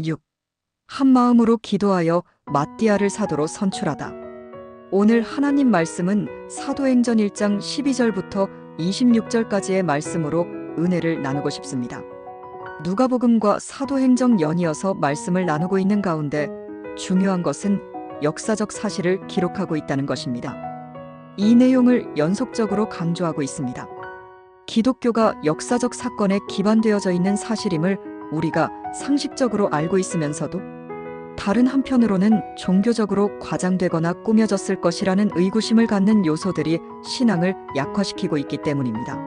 6. 한 마음으로 기도하여 마띠아를 사도로 선출하다. 오늘 하나님 말씀은 사도행전 1장 12절부터 26절까지의 말씀으로 은혜를 나누고 싶습니다. 누가복음과 사도행전 연이어서 말씀을 나누고 있는 가운데 중요한 것은 역사적 사실을 기록하고 있다는 것입니다. 이 내용을 연속적으로 강조하고 있습니다. 기독교가 역사적 사건에 기반되어져 있는 사실임을 우리가 상식적으로 알고 있으면서도 다른 한편으로는 종교적으로 과장되거나 꾸며졌을 것이라는 의구심을 갖는 요소들이 신앙을 약화시키고 있기 때문입니다.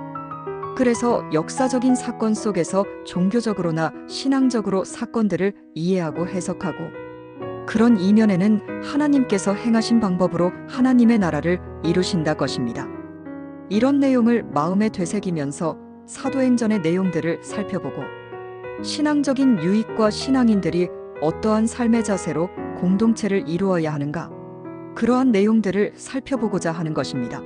그래서 역사적인 사건 속에서 종교적으로나 신앙적으로 사건들을 이해하고 해석하고 그런 이면에는 하나님께서 행하신 방법으로 하나님의 나라를 이루신다 것입니다. 이런 내용을 마음에 되새기면서 사도행전의 내용들을 살펴보고 신앙적인 유익과 신앙인들이 어떠한 삶의 자세로 공동체를 이루어야 하는가, 그러한 내용들을 살펴보고자 하는 것입니다.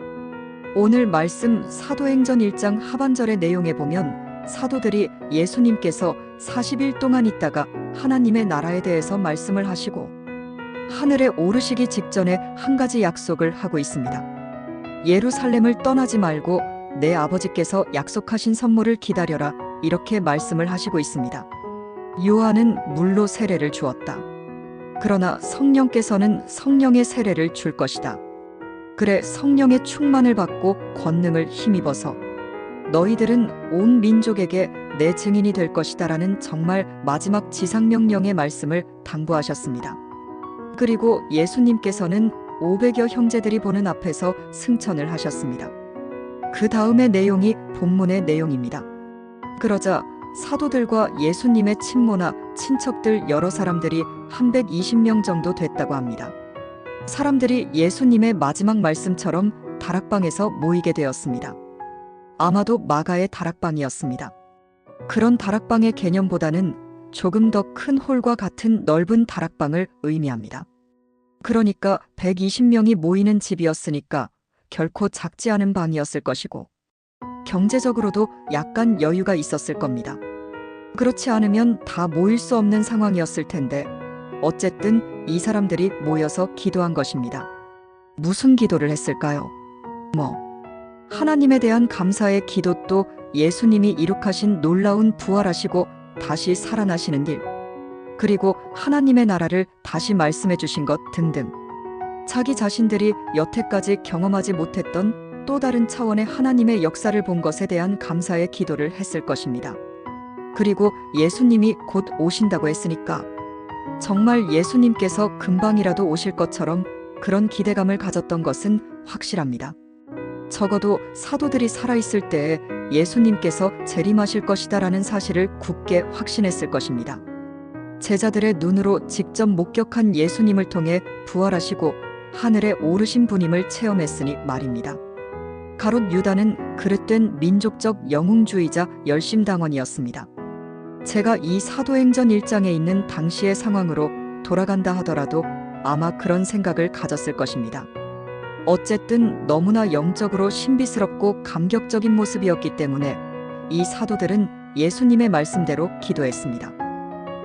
오늘 말씀 사도행전 1장 하반절의 내용에 보면 사도들이 예수님께서 40일 동안 있다가 하나님의 나라에 대해서 말씀을 하시고 하늘에 오르시기 직전에 한 가지 약속을 하고 있습니다. 예루살렘을 떠나지 말고 내 아버지께서 약속하신 선물을 기다려라, 이렇게 말씀을 하시고 있습니다. 요한은 물로 세례를 주었다. 그러나 성령께서는 성령의 세례를 줄 것이다. 그래 성령의 충만을 받고 권능을 힘입어서 너희들은 온 민족에게 내 증인이 될 것이다 라는 정말 마지막 지상명령의 말씀을 당부하셨습니다. 그리고 예수님께서는 500여 형제들이 보는 앞에서 승천을 하셨습니다. 그 다음의 내용이 본문의 내용입니다. 그러자 사도들과 예수님의 친모나 친척들 여러 사람들이 한 120명 정도 됐다고 합니다. 사람들이 예수님의 마지막 말씀처럼 다락방에서 모이게 되었습니다. 아마도 마가의 다락방이었습니다. 그런 다락방의 개념보다는 조금 더 큰 홀과 같은 넓은 다락방을 의미합니다. 그러니까 120명이 모이는 집이었으니까 결코 작지 않은 방이었을 것이고 경제적으로도 약간 여유가 있었을 겁니다. 그렇지 않으면 다 모일 수 없는 상황이었을 텐데 어쨌든 이 사람들이 모여서 기도한 것입니다. 무슨 기도를 했을까요? 하나님에 대한 감사의 기도, 또 예수님이 이룩하신 놀라운 부활하시고 다시 살아나시는 일, 그리고 하나님의 나라를 다시 말씀해 주신 것 등등, 자기 자신들이 여태까지 경험하지 못했던 또 다른 차원의 하나님의 역사를 본 것에 대한 감사의 기도를 했을 것입니다. 그리고 예수님이 곧 오신다고 했으니까 정말 예수님께서 금방이라도 오실 것처럼 그런 기대감을 가졌던 것은 확실합니다. 적어도 사도들이 살아있을 때에 예수님께서 재림하실 것이다라는 사실을 굳게 확신했을 것입니다. 제자들의 눈으로 직접 목격한 예수님을 통해 부활하시고 하늘에 오르신 분임을 체험했으니 말입니다. 가롯 유다는 그릇된 민족적 영웅주의자 열심당원이었습니다. 제가 이 사도행전 1장에 있는 당시의 상황으로 돌아간다 하더라도 아마 그런 생각을 가졌을 것입니다. 어쨌든 너무나 영적으로 신비스럽고 감격적인 모습이었기 때문에 이 사도들은 예수님의 말씀대로 기도했습니다.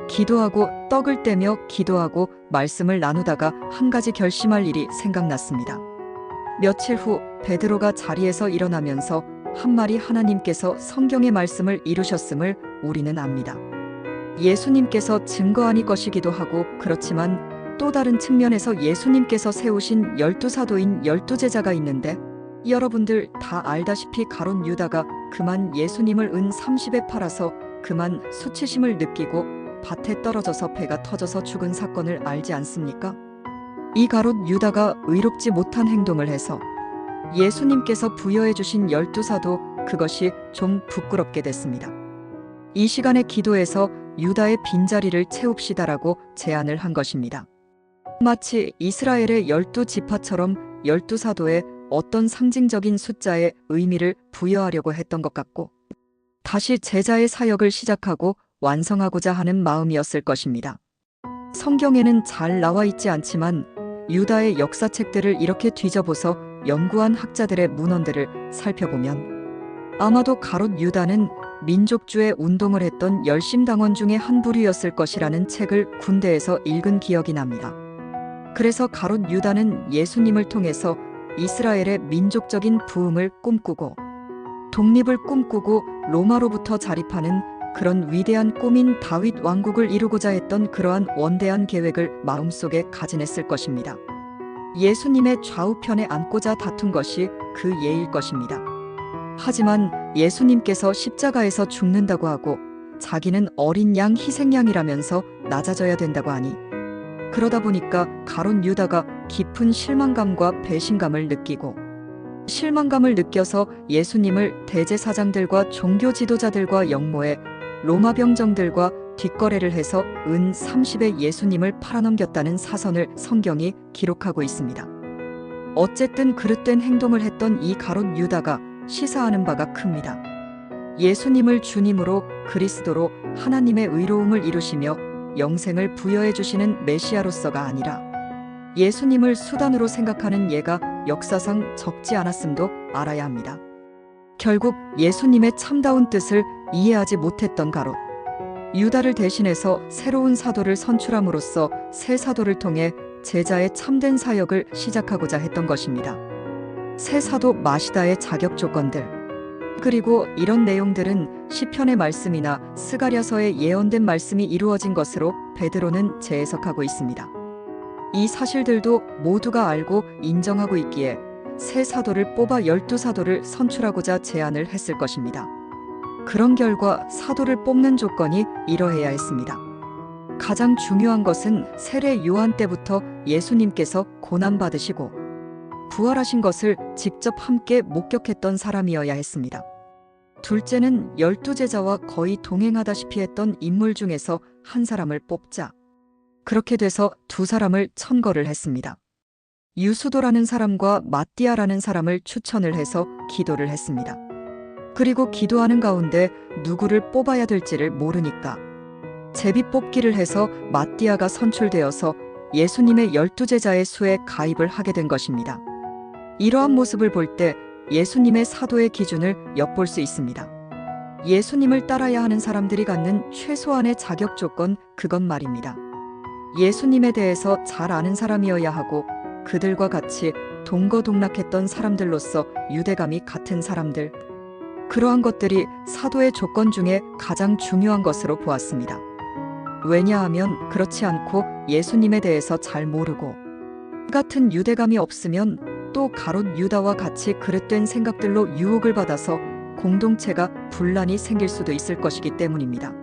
기도하고 떡을 떼며 기도하고 말씀을 나누다가 한 가지 결심할 일이 생각났습니다. 며칠 후 베드로가 자리에서 일어나면서 한 말이 하나님께서 성경의 말씀을 이루셨음을 우리는 압니다. 예수님께서 증거하니 것이기도 하고 그렇지만 또 다른 측면에서 예수님께서 세우신 12사도인 12제자가 있는데 여러분들 다 알다시피 가롯 유다가 그만 예수님을 은 30에 팔아서 그만 수치심을 느끼고 밭에 떨어져서 배가 터져서 죽은 사건을 알지 않습니까? 이 가롯 유다가 의롭지 못한 행동을 해서 예수님께서 부여해 주신 12사도, 그것이 좀 부끄럽게 됐습니다. 이 시간에 기도해서 유다의 빈자리를 채웁시다라고 제안을 한 것입니다. 마치 이스라엘의 12지파처럼 12사도에 어떤 상징적인 숫자의 의미를 부여하려고 했던 것 같고 다시 제자의 사역을 시작하고 완성하고자 하는 마음이었을 것입니다. 성경에는 잘 나와 있지 않지만 유다의 역사책들을 이렇게 뒤져보서 연구한 학자들의 문헌들을 살펴보면 아마도 가롯 유다는 민족주의 운동을 했던 열심당원 중에 한 부류였을 것이라는 책을 군대에서 읽은 기억이 납니다. 그래서 가룟 유다는 예수님을 통해서 이스라엘의 민족적인 부흥을 꿈꾸고 독립을 꿈꾸고 로마로부터 자립하는 그런 위대한 꿈인 다윗 왕국을 이루고자 했던 그러한 원대한 계획을 마음속에 가지냈을 것입니다. 예수님의 좌우편에 앉고자 다툰 것이 그 예일 것입니다. 하지만 예수님께서 십자가에서 죽는다고 하고 자기는 어린 양 희생양이라면서 낮아져야 된다고 하니 그러다 보니까 가룟 유다가 깊은 실망감과 배신감을 느끼고 실망감을 느껴서 예수님을 대제사장들과 종교 지도자들과 역모해 로마 병정들과 뒷거래를 해서 은 30에 예수님을 팔아넘겼다는 사선을 성경이 기록하고 있습니다. 어쨌든 그릇된 행동을 했던 이 가룟 유다가 시사하는 바가 큽니다. 예수님을 주님으로 그리스도로 하나님의 의로움을 이루시며 영생을 부여해 주시는 메시아로서가 아니라 예수님을 수단으로 생각하는 예가 역사상 적지 않았음도 알아야 합니다. 결국 예수님의 참다운 뜻을 이해하지 못했던 가롯 유다를 대신해서 새로운 사도를 선출함으로써 새 사도를 통해 제자의 참된 사역을 시작하고자 했던 것입니다. 새 사도 마시다의 자격 조건들 그리고 이런 내용들은 시편의 말씀이나 스가랴서의 예언된 말씀이 이루어진 것으로 베드로는 재해석하고 있습니다. 이 사실들도 모두가 알고 인정하고 있기에 새 사도를 뽑아 12사도를 선출하고자 제안을 했을 것입니다. 그런 결과 사도를 뽑는 조건이 이러해야 했습니다. 가장 중요한 것은 세례 요한 때부터 예수님께서 고난받으시고 부활하신 것을 직접 함께 목격했던 사람이어야 했습니다. 둘째는 12제자와 거의 동행하다시피 했던 인물 중에서 한 사람을 뽑자. 그렇게 돼서 두 사람을 천거를 했습니다. 유수도라는 사람과 마띠아라는 사람을 추천을 해서 기도를 했습니다. 그리고 기도하는 가운데 누구를 뽑아야 될지를 모르니까 제비 뽑기를 해서 마띠아가 선출되어서 예수님의 12제자의 수에 가입을 하게 된 것입니다. 이러한 모습을 볼 때 예수님의 사도의 기준을 엿볼 수 있습니다. 예수님을 따라야 하는 사람들이 갖는 최소한의 자격 조건, 그것 말입니다. 예수님에 대해서 잘 아는 사람이어야 하고 그들과 같이 동거동락했던 사람들로서 유대감이 같은 사람들, 그러한 것들이 사도의 조건 중에 가장 중요한 것으로 보았습니다. 왜냐하면 그렇지 않고 예수님에 대해서 잘 모르고 같은 유대감이 없으면 또 가룟 유다와 같이 그릇된 생각들로 유혹을 받아서 공동체가 분란이 생길 수도 있을 것이기 때문입니다.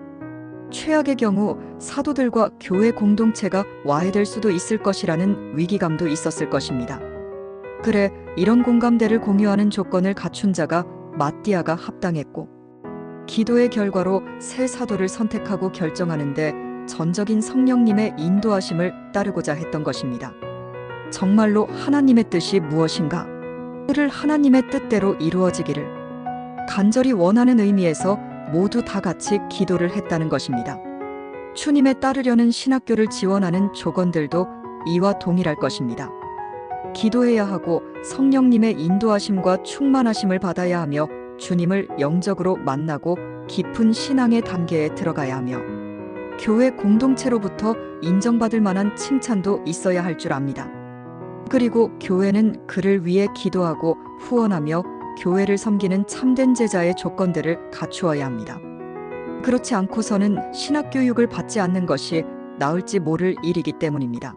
최악의 경우 사도들과 교회 공동체가 와해될 수도 있을 것이라는 위기감도 있었을 것입니다. 그래, 이런 공감대를 공유하는 조건을 갖춘 자가 마띠아가 합당했고 기도의 결과로 새 사도를 선택하고 결정하는데 전적인 성령님의 인도하심을 따르고자 했던 것입니다. 정말로 하나님의 뜻이 무엇인가? 그를 하나님의 뜻대로 이루어지기를 간절히 원하는 의미에서 모두 다 같이 기도를 했다는 것입니다. 주님에 따르려는 신학교를 지원하는 조건들도 이와 동일할 것입니다. 기도해야 하고 성령님의 인도하심과 충만하심을 받아야 하며 주님을 영적으로 만나고 깊은 신앙의 단계에 들어가야 하며 교회 공동체로부터 인정받을 만한 칭찬도 있어야 할 줄 압니다. 그리고 교회는 그를 위해 기도하고 후원하며 교회를 섬기는 참된 제자의 조건들을 갖추어야 합니다. 그렇지 않고서는 신학교육을 받지 않는 것이 나을지 모를 일이기 때문입니다.